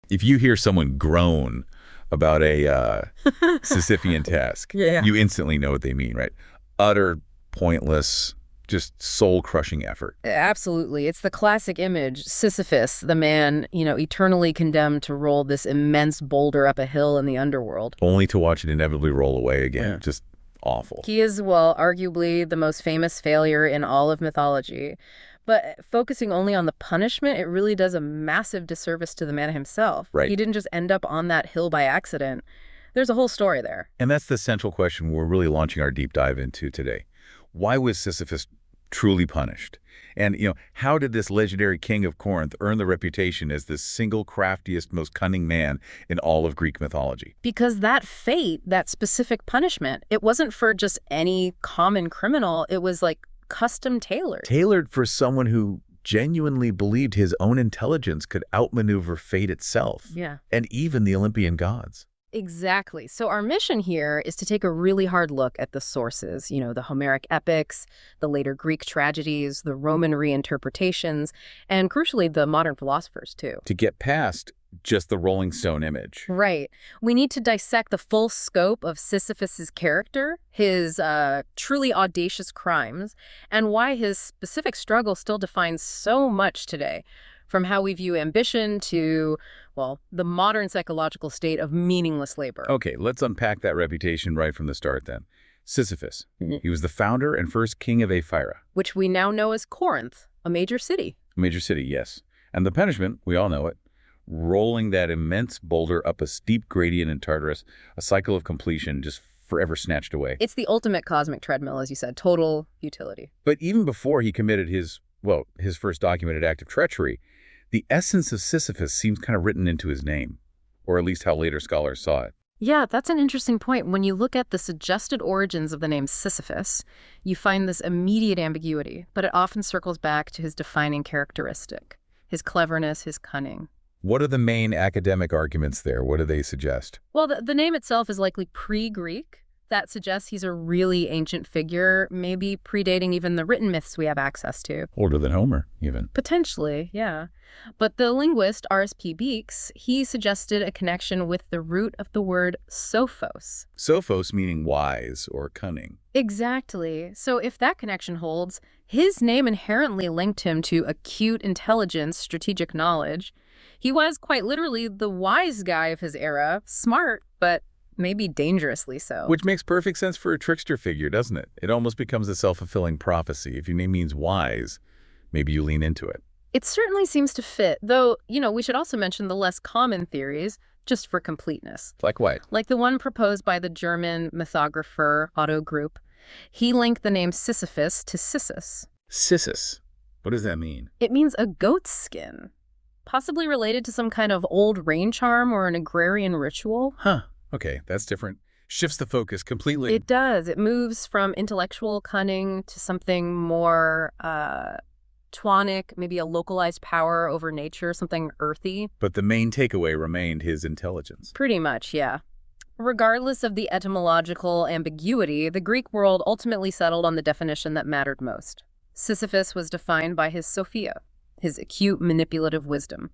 If you hear someone groan about a Sisyphean task, Yeah. you instantly know what they mean, right? Utter, pointless, just soul-crushing effort. Absolutely. It's the classic image, Sisyphus, the man, eternally condemned to roll this immense boulder up a hill in the underworld. Only to watch it inevitably roll away again. Yeah. Just awful. He is, well, arguably the most famous failure in all of mythology. But focusing only on the punishment, it really does a massive disservice to the man himself. Right. He didn't just end up on that hill by accident. There's a whole story there. And that's the central question we're really launching our deep dive into today. Why was Sisyphus truly punished? And, how did this legendary king of Corinth earn the reputation as the single craftiest, most cunning man in all of Greek mythology? Because that fate, that specific punishment, it wasn't for just any common criminal. It was like custom tailored. Tailored for someone who genuinely believed his own intelligence could outmaneuver fate itself. Yeah. And even the Olympian gods. Exactly. So our mission here is to take a really hard look at the sources, the Homeric epics, the later Greek tragedies, the Roman reinterpretations, and crucially, the modern philosophers, too. To get past just the Rolling Stone image. Right. We need to dissect the full scope of Sisyphus's character, his truly audacious crimes, and why his specific struggle still defines so much today. From how we view ambition to, well, the modern psychological state of meaningless labor. Okay, let's unpack that reputation right from the start then. Sisyphus. Mm-hmm. He was the founder and first king of Ephyra. Which we now know as Corinth, a major city. A major city, yes. And the punishment, we all know it, rolling that immense boulder up a steep gradient in Tartarus, a cycle of completion just forever snatched away. It's the ultimate cosmic treadmill, as you said, total utility. But even before he committed his first documented act of treachery, the essence of Sisyphus seems kind of written into his name, or at least how later scholars saw it. Yeah, that's an interesting point. When you look at the suggested origins of the name Sisyphus, you find this immediate ambiguity, but it often circles back to his defining characteristic, his cleverness, his cunning. What are the main academic arguments there? What do they suggest? Well, the name itself is likely pre-Greek. That suggests he's a really ancient figure, maybe predating even the written myths we have access to. Older than Homer, even. Potentially, yeah. But the linguist R.S.P. Beeks, he suggested a connection with the root of the word sophos. Sophos meaning wise or cunning. Exactly. So if that connection holds, his name inherently linked him to acute intelligence, strategic knowledge. He was quite literally the wise guy of his era, smart, but maybe dangerously so. Which makes perfect sense for a trickster figure, doesn't it? It almost becomes a self-fulfilling prophecy. If your name means wise, maybe you lean into it. It certainly seems to fit, though, we should also mention the less common theories, just for completeness. Like what? Like the one proposed by the German mythographer Otto Group. He linked the name Sisyphus to Sisyphus. Sisyphus. What does that mean? It means a goat's skin, possibly related to some kind of old rain charm or an agrarian ritual. Huh. Okay, that's different. Shifts the focus completely. It does. It moves from intellectual cunning to something more tonic, maybe a localized power over nature, something earthy. But the main takeaway remained his intelligence. Pretty much, yeah. Regardless of the etymological ambiguity, the Greek world ultimately settled on the definition that mattered most. Sisyphus was defined by his Sophia, his acute manipulative wisdom.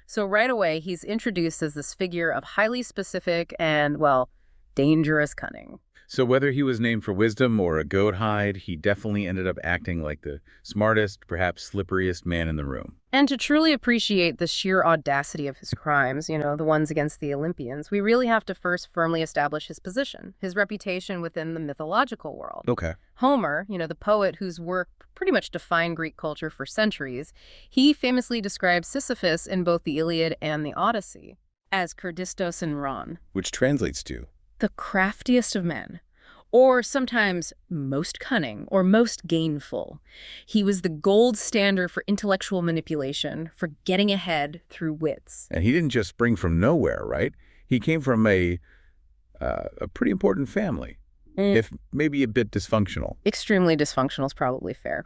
So right away, he's introduced as this figure of highly specific and, well, dangerous cunning. So whether he was named for wisdom or a goat hide, he definitely ended up acting like the smartest, perhaps slipperiest man in the room. And to truly appreciate the sheer audacity of his crimes, the ones against the Olympians, we really have to first firmly establish his position, his reputation within the mythological world. Okay. Homer, the poet whose work pretty much defined Greek culture for centuries, he famously describes Sisyphus in both the Iliad and the Odyssey as Kerdistos in Ron. Which translates to? The craftiest of men, or sometimes most cunning or most gainful. He was the gold standard for intellectual manipulation, for getting ahead through wits. And he didn't just spring from nowhere, right? He came from a pretty important family, if maybe a bit dysfunctional. Extremely dysfunctional is probably fair.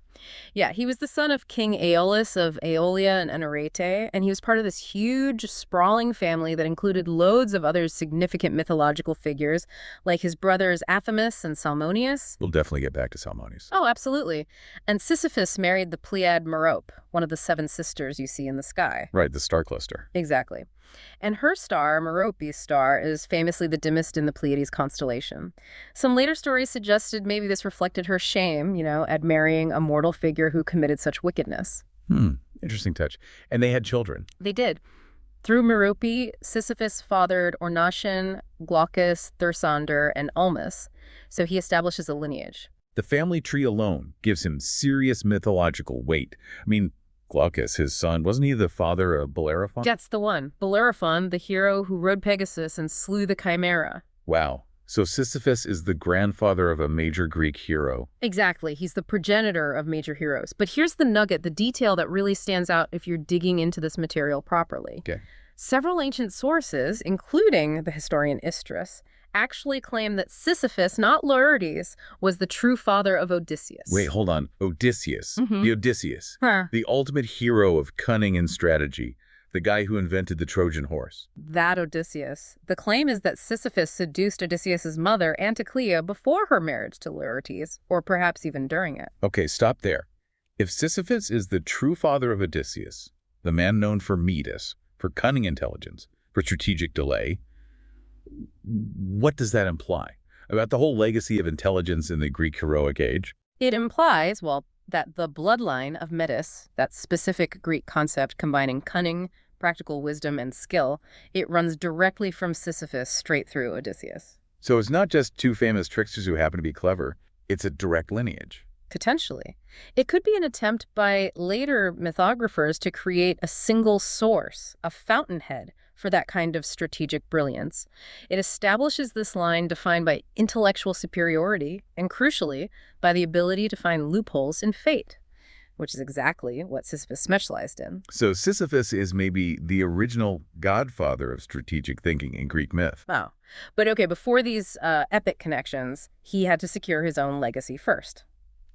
Yeah, he was the son of King Aeolus of Aeolia and Enerete, and he was part of this huge, sprawling family that included loads of other significant mythological figures, like his brothers Athamas and Salmoneus. We'll definitely get back to Salmoneus. Oh, absolutely. And Sisyphus married the Pleiad Merope, one of the seven sisters you see in the sky. Right, the star cluster. Exactly. And her star, Merope's star, is famously the dimmest in the Pleiades constellation. Some later stories suggested maybe this reflected her shame, at marrying a mortal figure who committed such wickedness. Interesting touch. And they had children. They did. Through Merope, Sisyphus fathered Ornatian, Glaucus, Thersander, and Ulmus, so he establishes a lineage. The family tree alone gives him serious mythological weight. I mean, Glaucus, his son, wasn't he the father of Bellerophon? That's the one. Bellerophon, the hero who rode Pegasus and slew the Chimera. Wow. So Sisyphus is the grandfather of a major Greek hero. Exactly. He's the progenitor of major heroes. But here's the nugget, the detail that really stands out if you're digging into this material properly. Okay. Several ancient sources, including the historian Istrus, actually claim that Sisyphus, not Laertes, was the true father of Odysseus. Wait, hold on. Odysseus. The Odysseus. Huh. The ultimate hero of cunning and strategy. The guy who invented the Trojan horse. That Odysseus. The claim is that Sisyphus seduced Odysseus' mother, Anticlea, before her marriage to Laertes, or perhaps even during it. Okay, stop there. If Sisyphus is the true father of Odysseus, the man known for Metis, for cunning intelligence, for strategic delay, what does that imply about the whole legacy of intelligence in the Greek heroic age? It implies, that the bloodline of Metis, that specific Greek concept combining cunning, practical wisdom, and skill, it runs directly from Sisyphus straight through Odysseus. So it's not just two famous tricksters who happen to be clever, it's a direct lineage. Potentially. It could be an attempt by later mythographers to create a single source, a fountainhead, for that kind of strategic brilliance. It establishes this line defined by intellectual superiority and, crucially, by the ability to find loopholes in fate, which is exactly what Sisyphus specialized in. So Sisyphus is maybe the original godfather of strategic thinking in Greek myth. Wow. But okay, before these epic connections, he had to secure his own legacy first,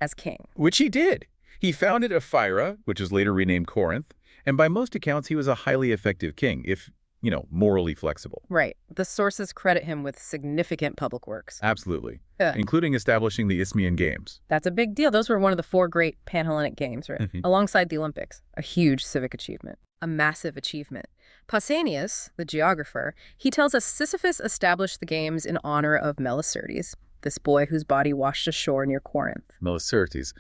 as king. Which he did. He founded Ephyra, which was later renamed Corinth, and by most accounts he was a highly effective king, if morally flexible. Right. The sources credit him with significant public works. Absolutely. Yeah. Including establishing the Isthmian Games. That's a big deal. Those were one of the 4 great Panhellenic Games, right? Alongside the Olympics. A huge civic achievement. A massive achievement. Pausanias, the geographer, he tells us Sisyphus established the games in honor of Melicertes, this boy whose body washed ashore near Corinth. Melicertes.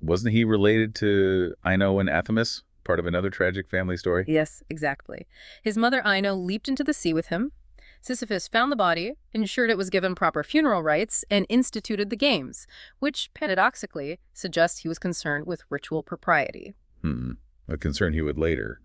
Wasn't he related to Ino and Athamas? Part of another tragic family story? Yes, exactly. His mother Ino leaped into the sea with him. Sisyphus found the body, ensured it was given proper funeral rites, and instituted the games, which, paradoxically, suggests he was concerned with ritual propriety. A concern he would later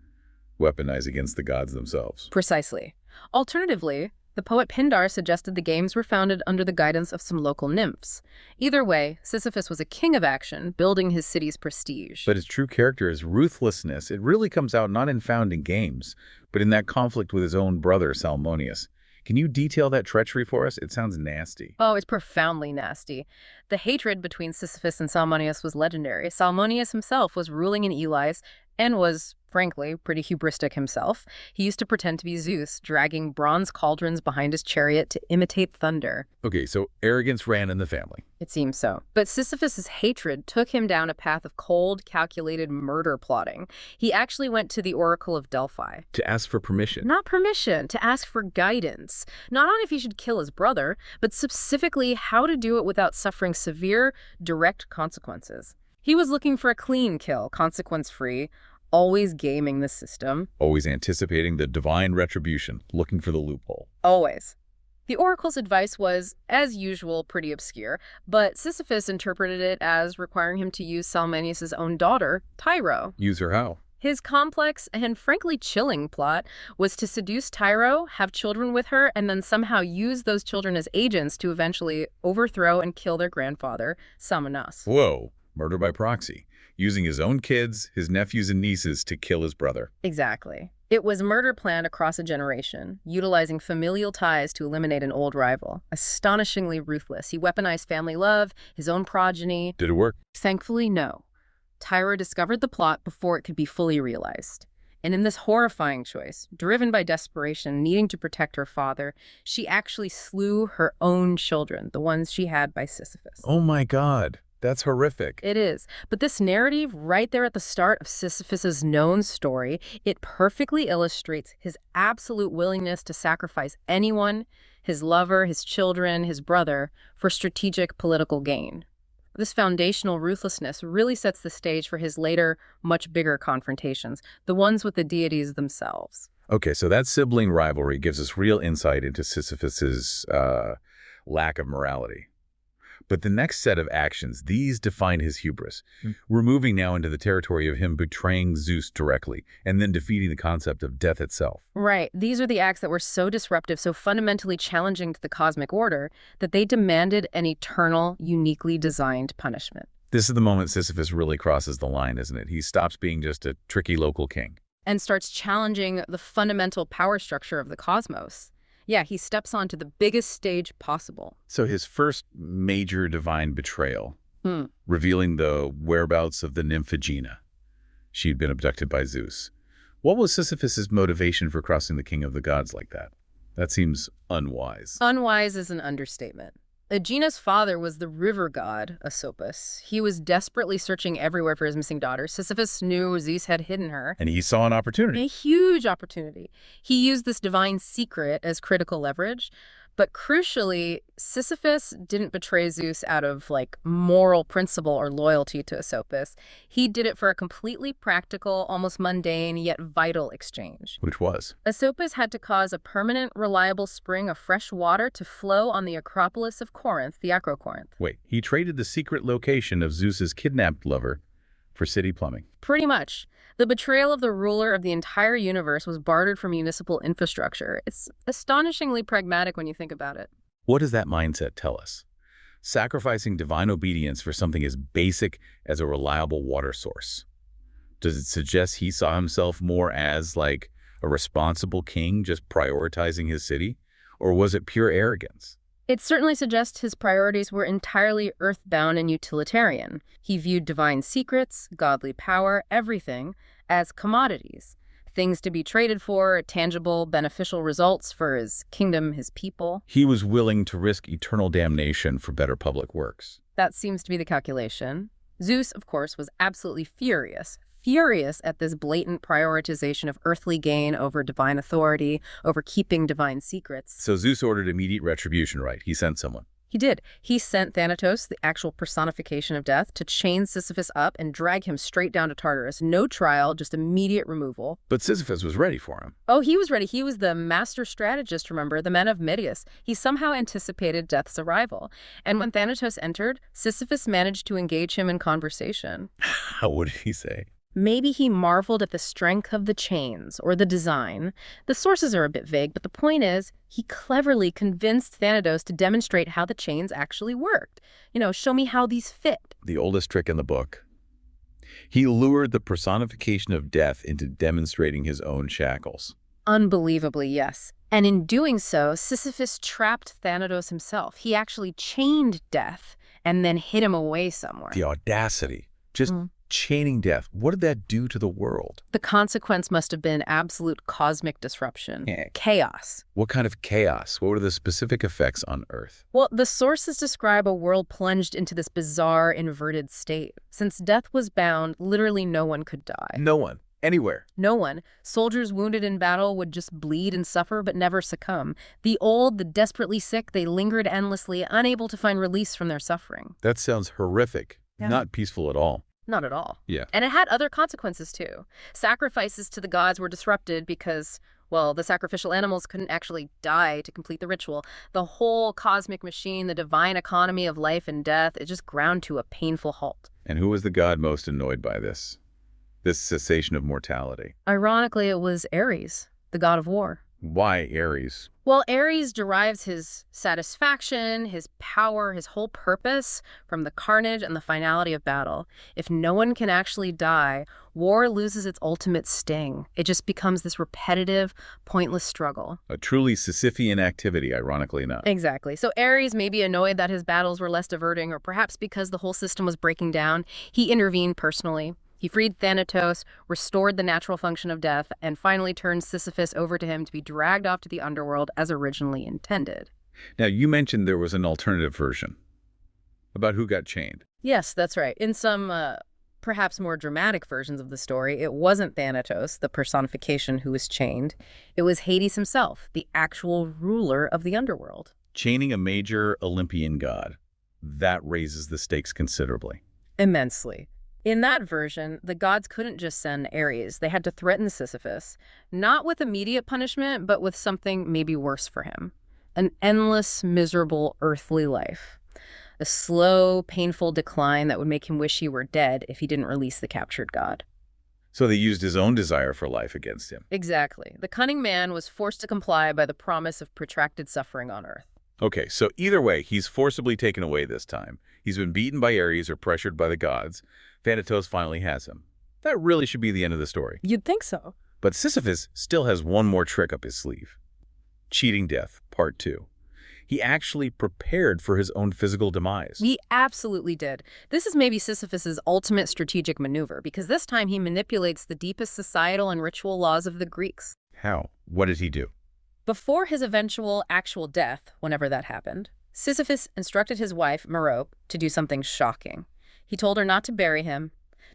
weaponize against the gods themselves. Precisely. Alternatively, the poet Pindar suggested the games were founded under the guidance of some local nymphs. Either way, Sisyphus was a king of action, building his city's prestige. But his true character is ruthlessness. It really comes out not in founding games, but in that conflict with his own brother, Salmoneus. Can you detail that treachery for us? It sounds nasty. Oh, it's profoundly nasty. The hatred between Sisyphus and Salmoneus was legendary. Salmoneus himself was ruling in Elis and was, frankly, pretty hubristic himself. He used to pretend to be Zeus, dragging bronze cauldrons behind his chariot to imitate thunder. Okay, so arrogance ran in the family. It seems so. But Sisyphus's hatred took him down a path of cold, calculated murder plotting. He actually went to the Oracle of Delphi. To ask for permission. Not permission, to ask for guidance. Not on if he should kill his brother, but specifically how to do it without suffering severe, direct consequences. He was looking for a clean kill, consequence-free, always gaming the system. Always anticipating the divine retribution, looking for the loophole. Always. The oracle's advice was, as usual, pretty obscure, but Sisyphus interpreted it as requiring him to use Salmoneus' own daughter, Tyro. Use her how? His complex and frankly chilling plot was to seduce Tyro, have children with her, and then somehow use those children as agents to eventually overthrow and kill their grandfather, Salmoneus. Whoa. Murder by proxy. Using his own kids, his nephews and nieces to kill his brother. Exactly. It was murder planned across a generation, utilizing familial ties to eliminate an old rival. Astonishingly ruthless. He weaponized family love, his own progeny. Did it work? Thankfully, no. Tyro discovered the plot before it could be fully realized. And in this horrifying choice, driven by desperation, needing to protect her father, she actually slew her own children, the ones she had by Sisyphus. Oh my God. That's horrific. It is. But this narrative right there at the start of Sisyphus's known story, it perfectly illustrates his absolute willingness to sacrifice anyone, his lover, his children, his brother, for strategic political gain. This foundational ruthlessness really sets the stage for his later, much bigger confrontations, the ones with the deities themselves. Okay, so that sibling rivalry gives us real insight into Sisyphus's lack of morality. But the next set of actions, these define his hubris. We're moving now into the territory of him betraying Zeus directly and then defeating the concept of death itself. Right. These are the acts that were so disruptive, so fundamentally challenging to the cosmic order, that they demanded an eternal, uniquely designed punishment. This is the moment Sisyphus really crosses the line, isn't it? He stops being just a tricky local king. And starts challenging the fundamental power structure of the cosmos. Yeah, he steps onto the biggest stage possible. So his first major divine betrayal, revealing the whereabouts of the nymph Aegina. She'd been abducted by Zeus. What was Sisyphus's motivation for crossing the king of the gods like that? That seems unwise. Unwise is an understatement. Aegina's father was the river god, Sisyphus. He was desperately searching everywhere for his missing daughter. Sisyphus knew Zeus had hidden her. And he saw an opportunity. A huge opportunity. He used this divine secret as critical leverage. But crucially, Sisyphus didn't betray Zeus out of, moral principle or loyalty to Sisyphus. He did it for a completely practical, almost mundane, yet vital exchange. Which was? Sisyphus had to cause a permanent, reliable spring of fresh water to flow on the Acropolis of Corinth, the Acrocorinth. Wait, he traded the secret location of Zeus's kidnapped lover for city plumbing. Pretty much. The betrayal of the ruler of the entire universe was bartered for municipal infrastructure. It's astonishingly pragmatic when you think about it. What does that mindset tell us? Sacrificing divine obedience for something as basic as a reliable water source. Does it suggest he saw himself more as, a responsible king just prioritizing his city? Or was it pure arrogance? It certainly suggests his priorities were entirely earthbound and utilitarian. He viewed divine secrets, godly power, everything, as commodities. Things to be traded for, tangible, beneficial results for his kingdom, his people. He was willing to risk eternal damnation for better public works. That seems to be the calculation. Zeus, of course, was absolutely furious at this blatant prioritization of earthly gain over divine authority, over keeping divine secrets. So Zeus ordered immediate retribution, right? He sent someone. He did. He sent Thanatos, the actual personification of death, to chain Sisyphus up and drag him straight down to Tartarus. No trial, just immediate removal. But Sisyphus was ready for him. Oh, he was ready. He was the master strategist, remember, the man of Medius. He somehow anticipated death's arrival. And when Thanatos entered, Sisyphus managed to engage him in conversation. What did he say? Maybe he marveled at the strength of the chains or the design. The sources are a bit vague, but the point is, he cleverly convinced Thanatos to demonstrate how the chains actually worked. Show me how these fit. The oldest trick in the book. He lured the personification of death into demonstrating his own shackles. Unbelievably, yes. And in doing so, Sisyphus trapped Thanatos himself. He actually chained death and then hid him away somewhere. The audacity. Just chaining death. What did that do to the world? The consequence must have been absolute cosmic disruption. Chaos. What kind of chaos? What were the specific effects on Earth? Well, the sources describe a world plunged into this bizarre, inverted state. Since death was bound, literally no one could die. No one. Anywhere. No one. Soldiers wounded in battle would just bleed and suffer but never succumb. The old, the desperately sick, they lingered endlessly, unable to find release from their suffering. That sounds horrific. Yeah. Not peaceful at all. Not at all. Yeah. And it had other consequences, too. Sacrifices to the gods were disrupted because, the sacrificial animals couldn't actually die to complete the ritual. The whole cosmic machine, the divine economy of life and death, it just ground to a painful halt. And who was the god most annoyed by this cessation of mortality? Ironically, it was Ares, the god of war. Why Ares? Well, Ares derives his satisfaction, his power, his whole purpose from the carnage and the finality of battle. If no one can actually die, war loses its ultimate sting. It just becomes this repetitive, pointless struggle. A truly Sisyphean activity, ironically enough. Exactly. So Ares may be annoyed that his battles were less diverting, or perhaps because the whole system was breaking down, he intervened personally. He freed Thanatos, restored the natural function of death, and finally turned Sisyphus over to him to be dragged off to the underworld as originally intended. Now, you mentioned there was an alternative version. about who got chained. Yes, that's right. In some perhaps more dramatic versions of the story, it wasn't Thanatos, the personification, who was chained. It was Hades himself, the actual ruler of the underworld. Chaining a major Olympian god, that raises the stakes considerably. Immensely. In that version, the gods couldn't just send Ares. They had to threaten Sisyphus, not with immediate punishment, but with something maybe worse for him. An endless, miserable earthly life. A slow, painful decline that would make him wish he were dead if he didn't release the captured god. So they used his own desire for life against him. Exactly. The cunning man was forced to comply by the promise of protracted suffering on Earth. Okay, so either way, he's forcibly taken away this time. He's been beaten by Ares or pressured by the gods. Thanatos finally has him. That really should be the end of the story. You'd think so. But Sisyphus still has one more trick up his sleeve. Cheating death, part 2. He actually prepared for his own physical demise. He absolutely did. This is maybe Sisyphus's ultimate strategic maneuver, because this time he manipulates the deepest societal and ritual laws of the Greeks. How? What did he do? Before his eventual actual death, whenever that happened, Sisyphus instructed his wife, Merope, to do something shocking. He told her not to bury him,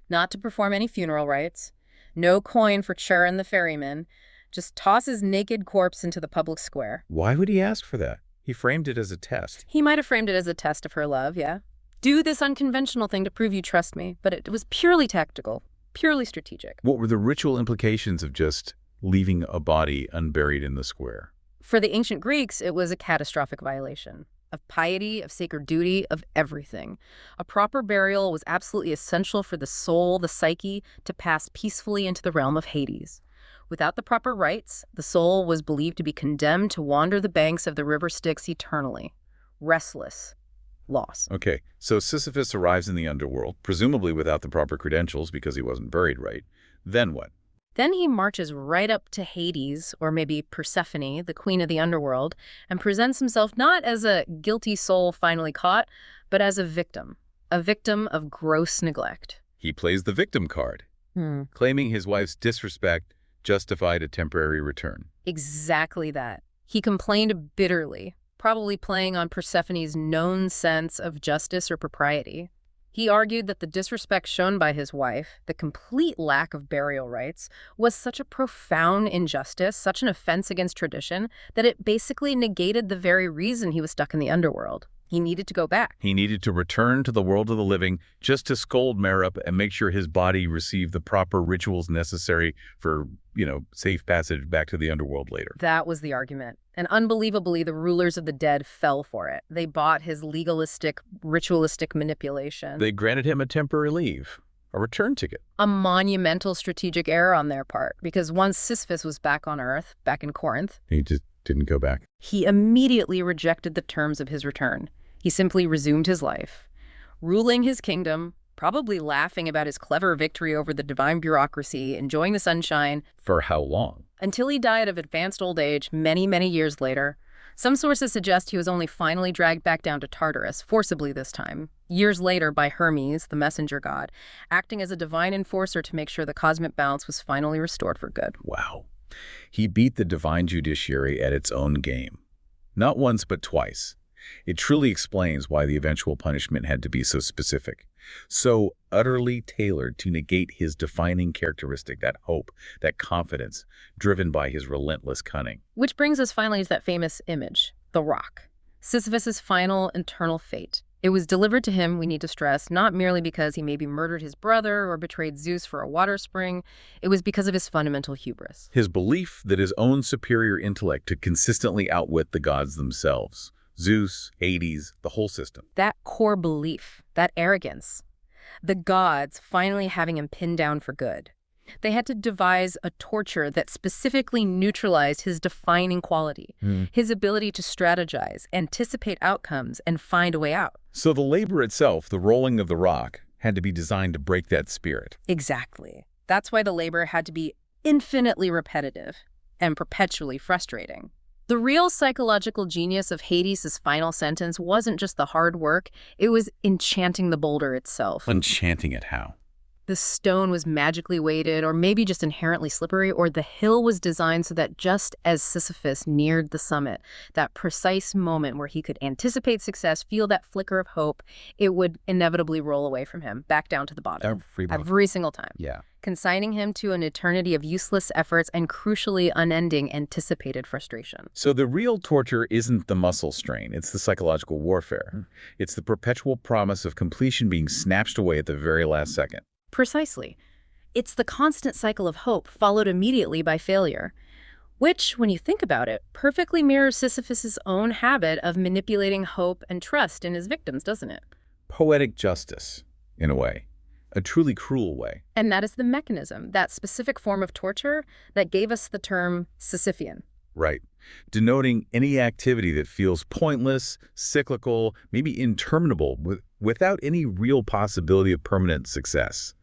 not to perform any funeral rites, no coin for Churin the ferryman, just toss his naked corpse into the public square. Why would he ask for that? He framed it as a test. He might have framed it as a test of her love, yeah. Do this unconventional thing to prove you trust me, but it was purely tactical, purely strategic. What were the ritual implications of just leaving a body unburied in the square? For the ancient Greeks, it was a catastrophic violation of piety, of sacred duty, of everything. A proper burial was absolutely essential for the soul, the psyche, to pass peacefully into the realm of Hades. Without the proper rites, the soul was believed to be condemned to wander the banks of the river Styx eternally. Restless. Lost. Okay, so Sisyphus arrives in the underworld, presumably without the proper credentials because he wasn't buried right. Then what? Then he marches right up to Hades, or maybe Persephone, the queen of the underworld, and presents himself not as a guilty soul finally caught, but as a victim of gross neglect. He plays the victim card, claiming his wife's disrespect justified a temporary return. Exactly that. He complained bitterly, probably playing on Persephone's known sense of justice or propriety. He argued that the disrespect shown by his wife, the complete lack of burial rites, was such a profound injustice, such an offense against tradition, that it basically negated the very reason he was stuck in the underworld. He needed to go back. He needed to return to the world of the living just to scold Merope and make sure his body received the proper rituals necessary for, safe passage back to the underworld later. That was the argument. And unbelievably, the rulers of the dead fell for it. They bought his legalistic, ritualistic manipulation. They granted him a temporary leave, a return ticket. A monumental strategic error on their part, because once Sisyphus was back on Earth, back in Corinth, He just didn't go back. he immediately rejected the terms of his return. He simply resumed his life, ruling his kingdom, probably laughing about his clever victory over the divine bureaucracy, enjoying the sunshine. For how long? Until he died of advanced old age many, many years later. Some sources suggest he was only finally dragged back down to Tartarus, forcibly this time, years later by Hermes, the messenger god, acting as a divine enforcer to make sure the cosmic balance was finally restored for good. Wow. He beat the divine judiciary at its own game. Not once, but twice. It truly explains why the eventual punishment had to be so specific, so utterly tailored to negate his defining characteristic, that hope, that confidence, driven by his relentless cunning. Which brings us finally to that famous image, the rock. Sisyphus's final internal fate. It was delivered to him, we need to stress, not merely because he maybe murdered his brother or betrayed Zeus for a water spring. It was because of his fundamental hubris. His belief that his own superior intellect could consistently outwit the gods themselves. Zeus, Hades, the whole system. That core belief, that arrogance, the gods finally having him pinned down for good. They had to devise a torture that specifically neutralized his defining quality, his ability to strategize, anticipate outcomes, and find a way out. So the labor itself, the rolling of the rock, had to be designed to break that spirit. Exactly. That's why the labor had to be infinitely repetitive and perpetually frustrating. The real psychological genius of Hades' final sentence wasn't just the hard work, it was enchanting the boulder itself. Enchanting it how? the stone was magically weighted, or maybe just inherently slippery, or the hill was designed so that just as Sisyphus neared the summit, that precise moment where he could anticipate success, feel that flicker of hope, it would inevitably roll away from him, back down to the bottom. Every single time. Yeah. Consigning him to an eternity of useless efforts and, crucially, unending anticipated frustration. So the real torture isn't the muscle strain, it's the psychological warfare. It's the perpetual promise of completion being snatched away at the very last second. Precisely. It's the constant cycle of hope followed immediately by failure, which, when you think about it, perfectly mirrors Sisyphus's own habit of manipulating hope and trust in his victims, doesn't it? Poetic justice, in a way. A truly cruel way. And that is the mechanism, that specific form of torture that gave us the term Sisyphean. Right. Denoting any activity that feels pointless, cyclical, maybe interminable, without any real possibility of permanent success.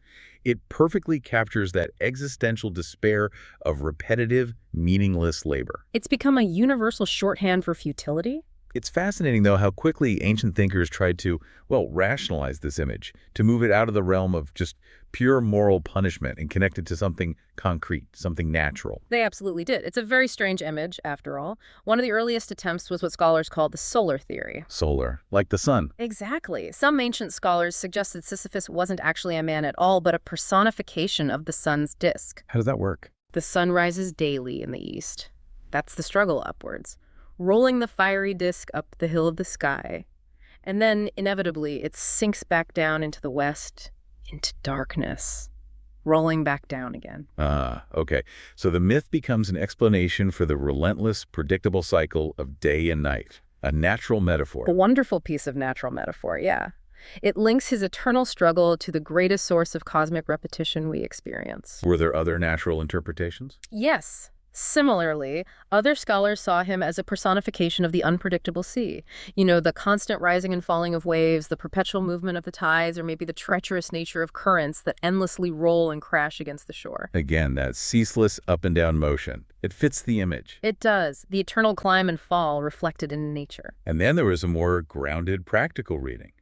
It perfectly captures that existential despair of repetitive, meaningless labor. It's become a universal shorthand for futility. It's fascinating, though, how quickly ancient thinkers tried to, well, rationalize this image, to move it out of the realm of just pure moral punishment and connect it to something concrete, something natural. They absolutely did. It's a very strange image, after all. One of the earliest attempts was what scholars call the solar theory. Solar, like the sun. Exactly. Some ancient scholars suggested Sisyphus wasn't actually a man at all, but a personification of the sun's disk. How does that work? The sun rises daily in the east. That's the struggle upwards, rolling the fiery disk up the hill of the sky. And then, inevitably, it sinks back down into the west, into darkness, rolling back down again. Okay. So the myth becomes an explanation for the relentless, predictable cycle of day and night. A natural metaphor. A wonderful piece of natural metaphor, yeah. It links his eternal struggle to the greatest source of cosmic repetition we experience. Were there other natural interpretations? Yes. Similarly, other scholars saw him as a personification of the unpredictable sea. You know, the constant rising and falling of waves, the perpetual movement of the tides, or maybe the treacherous nature of currents that endlessly roll and crash against the shore. Again, that ceaseless up and down motion. It fits the image. It does. The eternal climb and fall reflected in nature. And then there was a more grounded, practical reading,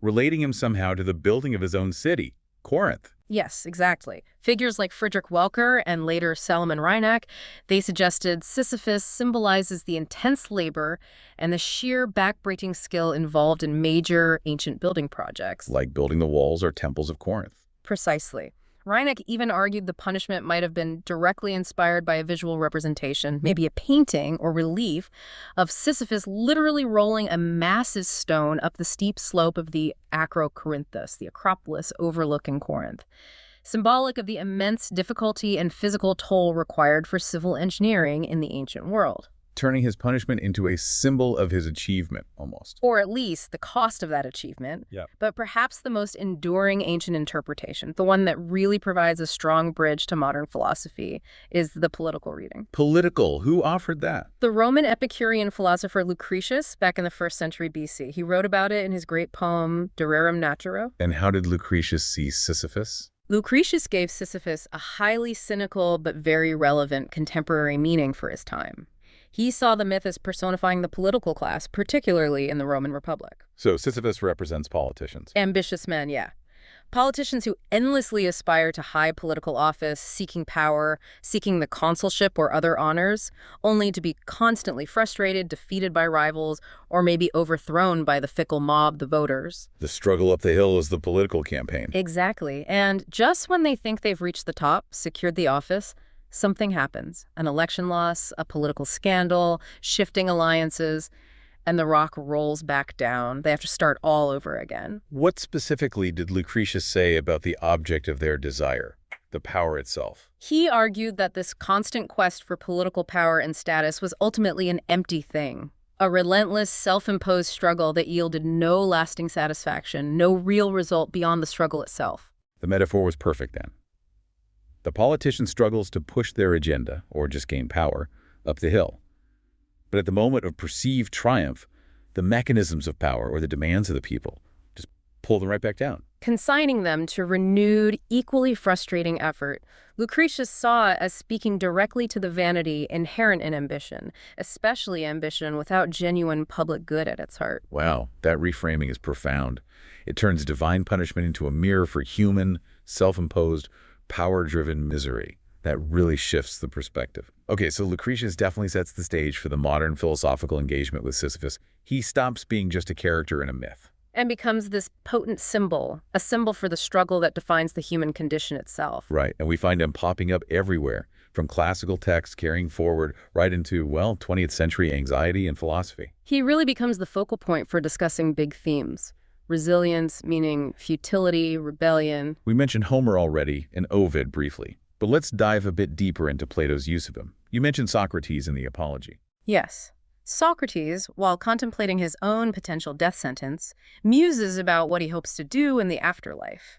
relating him somehow to the building of his own city, Corinth. Yes, exactly. Figures like Friedrich Welcker and later Salomon Reinach, they suggested Sisyphus symbolizes the intense labor and the sheer backbreaking skill involved in major ancient building projects. Like building the walls or temples of Corinth. Precisely. Reinach even argued the punishment might have been directly inspired by a visual representation, maybe a painting or relief, of Sisyphus literally rolling a massive stone up the steep slope of the Acrocorinthus, the Acropolis overlooking Corinth, symbolic of the immense difficulty and physical toll required for civil engineering in the ancient world. Turning his punishment into a symbol of his achievement, almost. Or at least the cost of that achievement. Yeah. But perhaps the most enduring ancient interpretation, the one that really provides a strong bridge to modern philosophy, is the political reading. Political? Who offered that? The Roman Epicurean philosopher Lucretius, back in the 1st century BC. He wrote about it in his great poem, De Rerum Naturo. And how did Lucretius see Sisyphus? Lucretius gave Sisyphus a highly cynical but very relevant contemporary meaning for his time. He saw the myth as personifying the political class, particularly in the Roman Republic. So Sisyphus represents politicians. Ambitious men, yeah. Politicians who endlessly aspire to high political office, seeking power, seeking the consulship or other honors, only to be constantly frustrated, defeated by rivals, or maybe overthrown by the fickle mob, the voters. The struggle up the hill is the political campaign. Exactly. And just when they think they've reached the top, secured the office, something happens. An election loss, a political scandal, shifting alliances, and the rock rolls back down. They have to start all over again. What specifically did Lucretius say about the object of their desire, the power itself? He argued that this constant quest for political power and status was ultimately an empty thing, a relentless, self-imposed struggle that yielded no lasting satisfaction, no real result beyond the struggle itself. The metaphor was perfect then. The politician struggles to push their agenda, or just gain power, up the hill. But at the moment of perceived triumph, the mechanisms of power, or the demands of the people, just pull them right back down. Consigning them to renewed, equally frustrating effort, Lucretius saw it as speaking directly to the vanity inherent in ambition, especially ambition without genuine public good at its heart. Wow, that reframing is profound. It turns divine punishment into a mirror for human, self-imposed, power-driven misery. That really shifts the perspective. Okay, so Lucretius definitely sets the stage for the modern philosophical engagement with Sisyphus. He stops being just a character in a myth. And becomes this potent symbol, a symbol for the struggle that defines the human condition itself. Right, and we find him popping up everywhere, from classical texts carrying forward right into, well, 20th century anxiety and philosophy. He really becomes the focal point for discussing big themes. Resilience, meaning futility, rebellion. We mentioned Homer already and Ovid briefly, but let's dive a bit deeper into Plato's use of him. You mentioned Socrates in the Apology. Yes. Socrates, while contemplating his own potential death sentence, muses about what he hopes to do in the afterlife.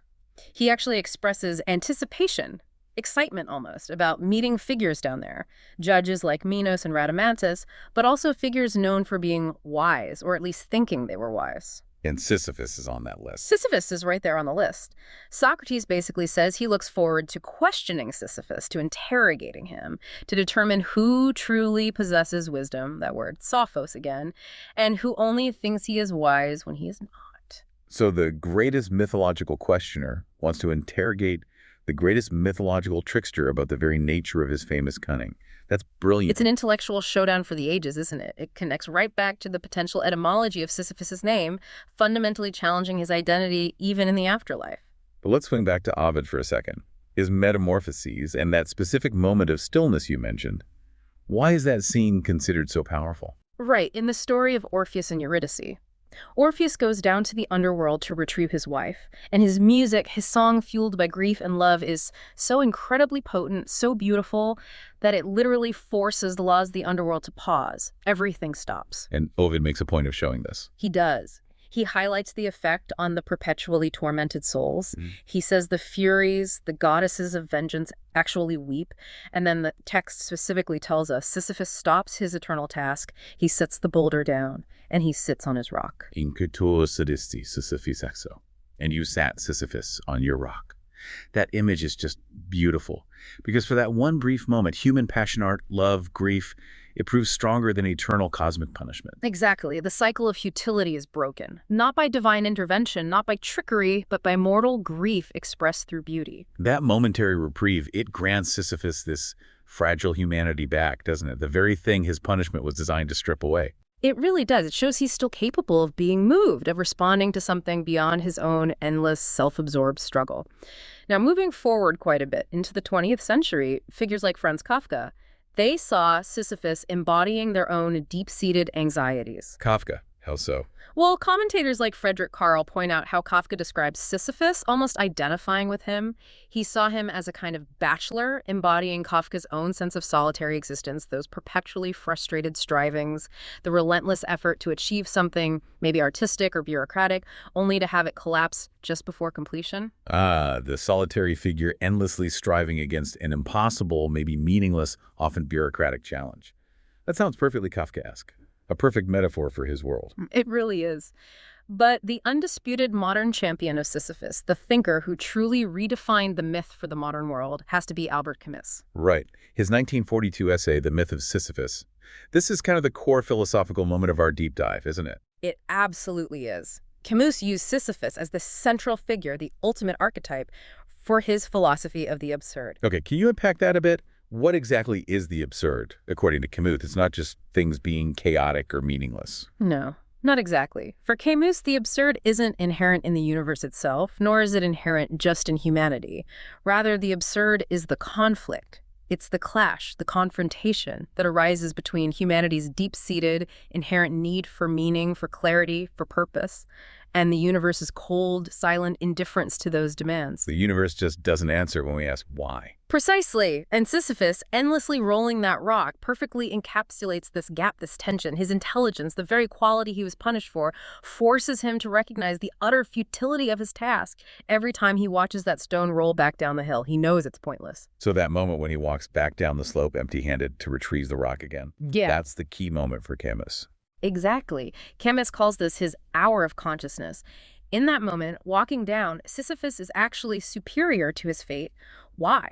He actually expresses anticipation, excitement almost, about meeting figures down there, judges like Minos and Rhadamanthus, but also figures known for being wise, or at least thinking they were wise. And Sisyphus is on that list. Sisyphus is right there on the list. Socrates basically says he looks forward to questioning Sisyphus, to interrogating him, to determine who truly possesses wisdom, that word, sophos again, and who only thinks he is wise when he is not. So the greatest mythological questioner wants to interrogate the greatest mythological trickster about the very nature of his famous cunning. That's brilliant. It's an intellectual showdown for the ages, isn't it? It connects right back to the potential etymology of Sisyphus's name, fundamentally challenging his identity even in the afterlife. But let's swing back to Ovid for a second. His metamorphoses and that specific moment of stillness you mentioned. Why is that scene considered so powerful? Right, in the story of Orpheus and Eurydice. Orpheus goes down to the underworld to retrieve his wife, and his music, his song fueled by grief and love, is so incredibly potent, so beautiful, that it literally forces the laws of the underworld to pause. Everything stops. And Ovid makes a point of showing this. He does. He highlights the effect on the perpetually tormented souls. He says the Furies, the goddesses of vengeance, actually weep. And then the text specifically tells us Sisyphus stops his eternal task, he sets the boulder down, and he sits on his rock. Incetur sedisti Sisyphus exo. And you sat, Sisyphus, on your rock. That image is just beautiful, because for that one brief moment, human passion, art, love, grief, it proves stronger than eternal cosmic punishment. Exactly. The cycle of futility is broken. Not by divine intervention, not by trickery, but by mortal grief expressed through beauty. That momentary reprieve, it grants Sisyphus this fragile humanity back, doesn't it? The very thing his punishment was designed to strip away. It really does. It shows he's still capable of being moved, of responding to something beyond his own endless, self-absorbed struggle. Now, moving forward quite a bit into the 20th century, figures like Franz Kafka, they saw Sisyphus embodying their own deep-seated anxieties. Kafka, how so? Well, commentators like Frederick Carl point out how Kafka describes Sisyphus, almost identifying with him. He saw him as a kind of bachelor, embodying Kafka's own sense of solitary existence, those perpetually frustrated strivings, the relentless effort to achieve something, maybe artistic or bureaucratic, only to have it collapse just before completion. Ah, the solitary figure endlessly striving against an impossible, maybe meaningless, often bureaucratic challenge. That sounds perfectly Kafkaesque. A perfect metaphor for his world. It really is. But the undisputed modern champion of Sisyphus, the thinker who truly redefined the myth for the modern world, has to be Albert Camus. Right. His 1942 essay, The Myth of Sisyphus. This is kind of the core philosophical moment of our deep dive, isn't it? It absolutely is. Camus used Sisyphus as the central figure, the ultimate archetype, for his philosophy of the absurd. Okay, can you unpack that a bit? What exactly is the absurd, according to Camus? It's not just things being chaotic or meaningless. No, not exactly. For Camus, the absurd isn't inherent in the universe itself, nor is it inherent just in humanity. Rather, the absurd is the conflict. It's the clash, the confrontation that arises between humanity's deep-seated, inherent need for meaning, for clarity, for purpose, and the universe's cold, silent indifference to those demands. The universe just doesn't answer when we ask why. Precisely. And Sisyphus, endlessly rolling that rock, perfectly encapsulates this gap, this tension. His intelligence, the very quality he was punished for, forces him to recognize the utter futility of his task. Every time he watches that stone roll back down the hill, he knows it's pointless. So that moment when he walks back down the slope empty-handed to retrieve the rock again. Yeah. That's the key moment for Camus. Exactly. Camus calls this his hour of consciousness. In that moment, walking down, Sisyphus is actually superior to his fate. Why?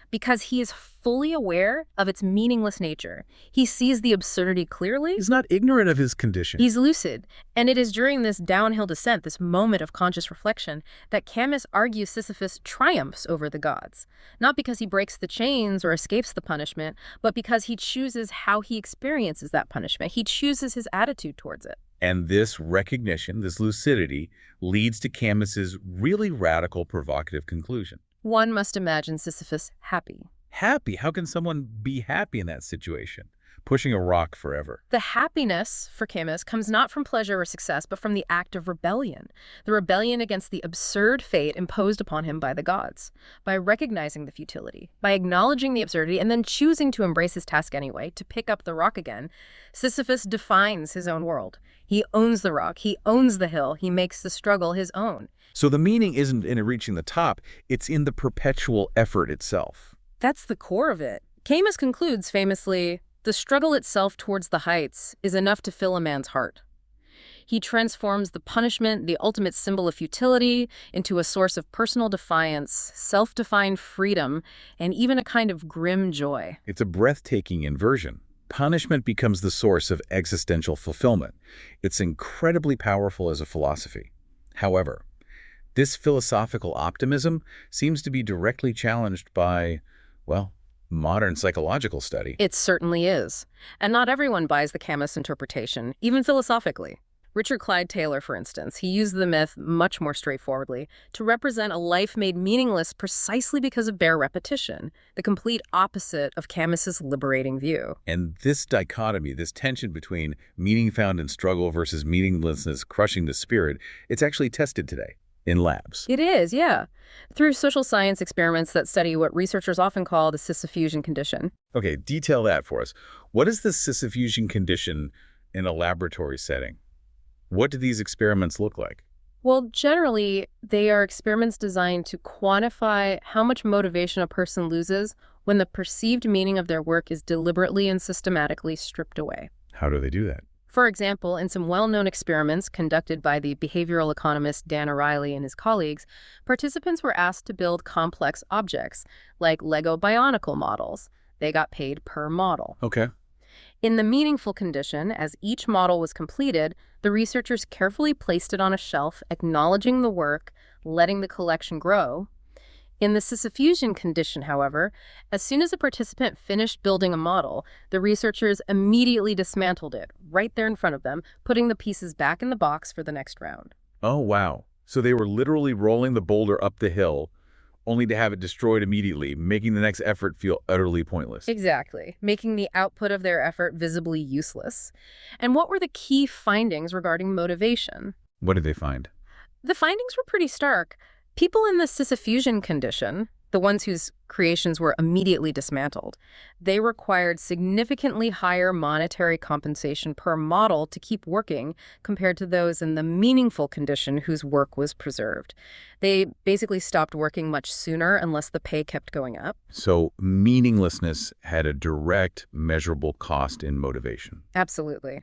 Because he is fully aware of its meaningless nature. He sees the absurdity clearly. He's not ignorant of his condition. He's lucid. And it is during this downhill descent, this moment of conscious reflection, that Camus argues Sisyphus triumphs over the gods. Not because he breaks the chains or escapes the punishment, but because he chooses how he experiences that punishment. He chooses his attitude towards it. And this recognition, this lucidity, leads to Camus's really radical, provocative conclusion. One must imagine Sisyphus happy. Happy? How can someone be happy in that situation? Pushing a rock forever. The happiness for Camus comes not from pleasure or success, but from the act of rebellion. The rebellion against the absurd fate imposed upon him by the gods. By recognizing the futility, by acknowledging the absurdity, and then choosing to embrace his task anyway, to pick up the rock again, Sisyphus defines his own world. He owns the rock, he owns the hill, he makes the struggle his own. So the meaning isn't in reaching the top, it's in the perpetual effort itself. That's the core of it. Camus concludes famously, "The struggle itself towards the heights is enough to fill a man's heart." He transforms the punishment, the ultimate symbol of futility, into a source of personal defiance, self-defined freedom, and even a kind of grim joy. It's a breathtaking inversion. Punishment becomes the source of existential fulfillment. It's incredibly powerful as a philosophy. However, this philosophical optimism seems to be directly challenged by, well, modern psychological study. It certainly is. And not everyone buys the Camus interpretation, even philosophically. Richard Clyde Taylor, for instance, he used the myth much more straightforwardly to represent a life made meaningless precisely because of bare repetition, the complete opposite of Camus's liberating view. And this dichotomy, this tension between meaning found in struggle versus meaninglessness crushing the spirit, it's actually tested today in labs. It is, yeah. Through social science experiments that study what researchers often call the Sisyphusian condition. Okay, detail that for us. What is the Sisyphusian condition in a laboratory setting? What do these experiments look like? Well, generally, they are experiments designed to quantify how much motivation a person loses when the perceived meaning of their work is deliberately and systematically stripped away. How do they do that? For example, in some well-known experiments conducted by the behavioral economist Dan O'Reilly and his colleagues, participants were asked to build complex objects, like Lego Bionicle models. They got paid per model. Okay. In the meaningful condition, as each model was completed, the researchers carefully placed it on a shelf, acknowledging the work, letting the collection grow. In the Sisyphusian condition, however, as soon as a participant finished building a model, the researchers immediately dismantled it, right there in front of them, putting the pieces back in the box for the next round. Oh, wow. So they were literally rolling the boulder up the hill, only to have it destroyed immediately, making the next effort feel utterly pointless. Exactly, making the output of their effort visibly useless. And what were the key findings regarding motivation? What did they find? The findings were pretty stark. People in the Sisyphusian condition, the ones whose creations were immediately dismantled, they required significantly higher monetary compensation per model to keep working compared to those in the meaningful condition whose work was preserved. They basically stopped working much sooner unless the pay kept going up. So meaninglessness had a direct, measurable cost in motivation. Absolutely.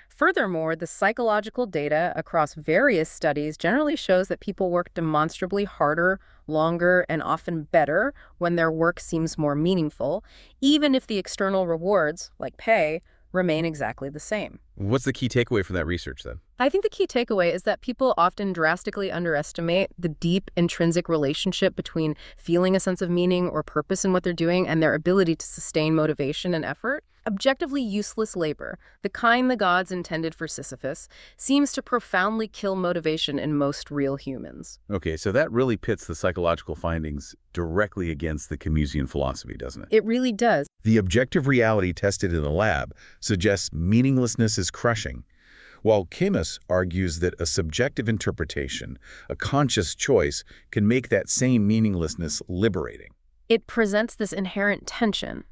Furthermore, the psychological data across various studies generally shows that people work demonstrably harder, longer, and often better when their work seems more meaningful, even if the external rewards, like pay, remain exactly the same. What's the key takeaway from that research, then? I think the key takeaway is that people often drastically underestimate the deep intrinsic relationship between feeling a sense of meaning or purpose in what they're doing and their ability to sustain motivation and effort. Objectively useless labor, the kind the gods intended for Sisyphus, seems to profoundly kill motivation in most real humans. Okay, so that really pits the psychological findings directly against the Camusian philosophy, doesn't it? It really does. The objective reality tested in the lab suggests meaninglessness is crushing, while Camus argues that a subjective interpretation, a conscious choice, can make that same meaninglessness liberating. It presents this inherent tension.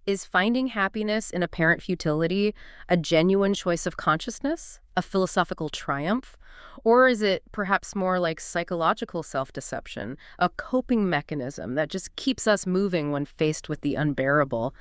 Is finding happiness in apparent futility a genuine choice of consciousness, a philosophical triumph? Or is it perhaps more like psychological self-deception, a coping mechanism that just keeps us moving when faced with the unbearable?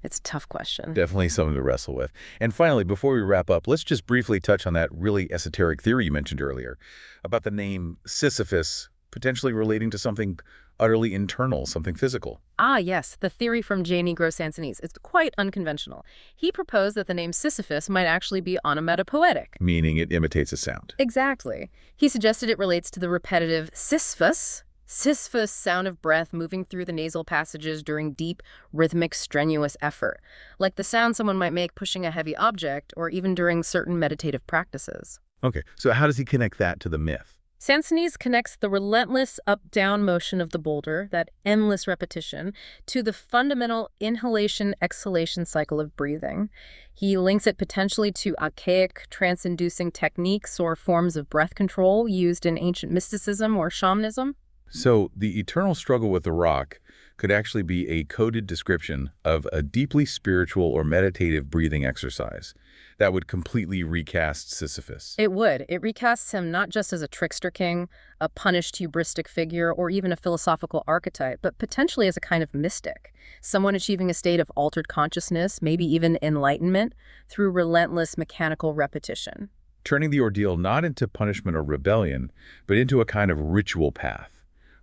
It's a tough question. Definitely something to wrestle with. And finally, before we wrap up, let's just briefly touch on that really esoteric theory you mentioned earlier about the name Sisyphus potentially relating to something utterly internal, something physical. Ah, yes, the theory from J. Negro Sansonese is quite unconventional. He proposed that the name Sisyphus might actually be onomatopoetic. Meaning it imitates a sound. Exactly. He suggested it relates to the repetitive Sisyphus, Sisyphus sound of breath moving through the nasal passages during deep, rhythmic, strenuous effort, like the sound someone might make pushing a heavy object or even during certain meditative practices. Okay, so how does he connect that to the myth? Sansonese connects the relentless up-down motion of the boulder, that endless repetition, to the fundamental inhalation-exhalation cycle of breathing. He links it potentially to archaic, trance-inducing techniques or forms of breath control used in ancient mysticism or shamanism. So the eternal struggle with the rock could actually be a coded description of a deeply spiritual or meditative breathing exercise that would completely recast Sisyphus. It would. It recasts him not just as a trickster king, a punished hubristic figure, or even a philosophical archetype, but potentially as a kind of mystic, someone achieving a state of altered consciousness, maybe even enlightenment, through relentless mechanical repetition. Turning the ordeal not into punishment or rebellion, but into a kind of ritual path.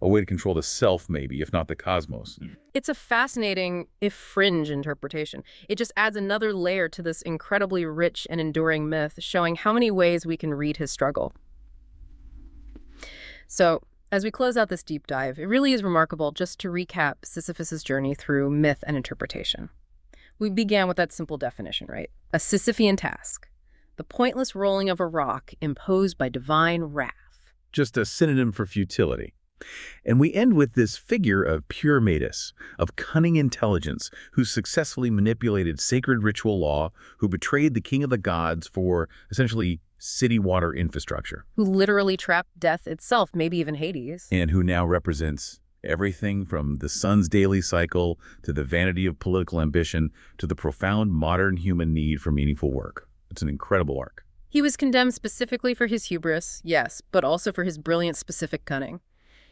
A way to control the self, maybe, if not the cosmos. It's a fascinating, if fringe, interpretation. It just adds another layer to this incredibly rich and enduring myth, showing how many ways we can read his struggle. So, as we close out this deep dive, it really is remarkable just to recap Sisyphus's journey through myth and interpretation. We began with that simple definition, right? A Sisyphean task, the pointless rolling of a rock imposed by divine wrath. Just a synonym for futility. And we end with this figure of pure Metis, of cunning intelligence, who successfully manipulated sacred ritual law, who betrayed the king of the gods for, essentially, city water infrastructure. Who literally trapped death itself, maybe even Hades. And who now represents everything from the sun's daily cycle to the vanity of political ambition to the profound modern human need for meaningful work. It's an incredible arc. He was condemned specifically for his hubris, yes, but also for his brilliant specific cunning.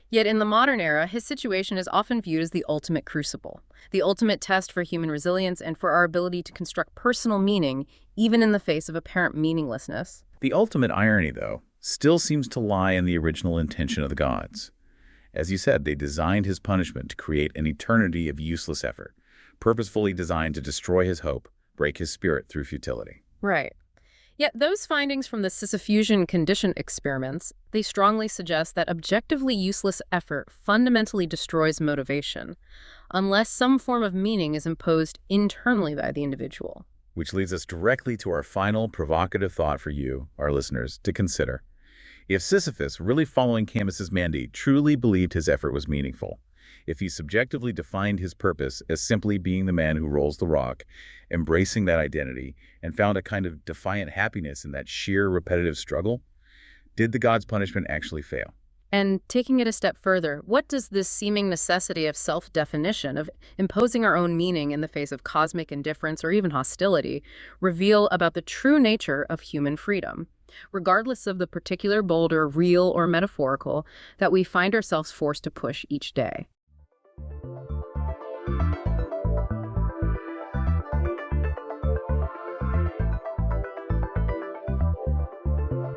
Yet in the modern era, his situation is often viewed as the ultimate crucible, the ultimate test for human resilience and for our ability to construct personal meaning, even in the face of apparent meaninglessness. The ultimate irony, though, still seems to lie in the original intention of the gods. As you said, they designed his punishment to create an eternity of useless effort, purposefully designed to destroy his hope, break his spirit through futility. Right. Yet those findings from the Sisyphusian condition experiments, they strongly suggest that objectively useless effort fundamentally destroys motivation, unless some form of meaning is imposed internally by the individual. Which leads us directly to our final provocative thought for you, our listeners, to consider. If Sisyphus, really following Camus's mandate, truly believed his effort was meaningful, if he subjectively defined his purpose as simply being the man who rolls the rock, embracing that identity, and found a kind of defiant happiness in that sheer repetitive struggle, did the god's punishment actually fail? And taking it a step further, what does this seeming necessity of self-definition, of imposing our own meaning in the face of cosmic indifference or even hostility, reveal about the true nature of human freedom, regardless of the particular boulder, real or metaphorical, that we find ourselves forced to push each day?